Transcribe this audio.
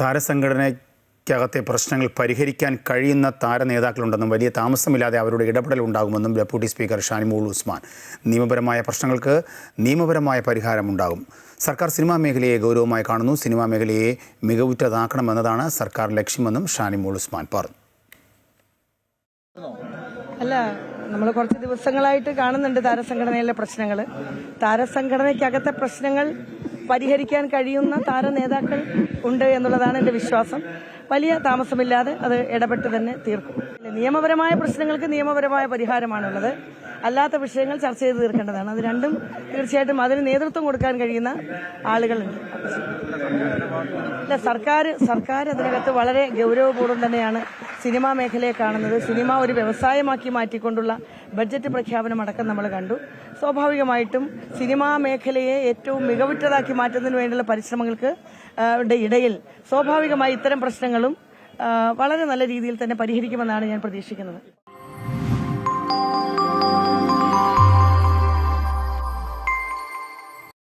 താരസംഘടനയ്ക്കകത്തെ പ്രശ്നങ്ങൾ പരിഹരിക്കാൻ കഴിയുന്ന താരനേതാക്കളുണ്ടെന്നും വലിയ താമസമില്ലാതെ അവരുടെ ഇടപെടൽ ഉണ്ടാകുമെന്നും ഡെപ്യൂട്ടി സ്പീക്കർ ഷാനിമോൾ ഉസ്മാൻ. നിയമപരമായ പ്രശ്നങ്ങൾക്ക് നിയമപരമായ പരിഹാരമുണ്ടാകും. സർക്കാർ സിനിമാ മേഖലയെ ഗൗരവമായി കാണുന്നു. സിനിമാ മേഖലയെ മികവുറ്റതാക്കണമെന്നതാണ് സർക്കാർ ലക്ഷ്യമെന്നും ഷാനിമോൾ ഉസ്മാൻ പറഞ്ഞു. അല്ല, നമ്മൾ കുറച്ച് ദിവസങ്ങളായിട്ട് കാണുന്നുണ്ട് താരസംഘടനയിലെ പ്രശ്നങ്ങൾ. താരസംഘടനയ്ക്കകത്തെ പ്രശ്നങ്ങൾ പരിഹരിക്കാൻ കഴിയുന്ന താരനേതാക്കൾ ഉണ്ട് എന്നുള്ളതാണ് എൻ്റെ വിശ്വാസം. വലിയ താമസമില്ലാതെ അത് ഇടപെട്ട് തന്നെ തീർക്കും. നിയമപരമായ പ്രശ്നങ്ങൾക്ക് നിയമപരമായ പരിഹാരമാണുള്ളത്. അല്ലാത്ത വിഷയങ്ങൾ ചർച്ച ചെയ്ത് തീർക്കേണ്ടതാണ്. അത് രണ്ടും തീർച്ചയായിട്ടും അതിന് നേതൃത്വം കൊടുക്കാൻ കഴിയുന്ന ആളുകളുണ്ട്. അല്ല, സർക്കാർ അതിനകത്ത് വളരെ ഗൗരവപൂർവ്വം തന്നെയാണ് സിനിമാ മേഖലയെ കാണുന്നത്. സിനിമ ഒരു വ്യവസായമാക്കി മാറ്റിക്കൊണ്ടുള്ള ബഡ്ജറ്റ് പ്രഖ്യാപനം അടക്കം നമ്മൾ കണ്ടു. സ്വാഭാവികമായിട്ടും സിനിമാ മേഖലയെ ഏറ്റവും മികവുറ്റതാക്കി മാറ്റുന്നതിന് വേണ്ടിയുള്ള പരിശ്രമങ്ങൾക്ക് ഇടയിൽ സ്വാഭാവികമായി ഇത്തരം പ്രശ്നങ്ങളും വളരെ നല്ല രീതിയിൽ തന്നെ പരിഹരിക്കുമെന്നാണ് ഞാൻ പ്രതീക്ഷിക്കുന്നത്.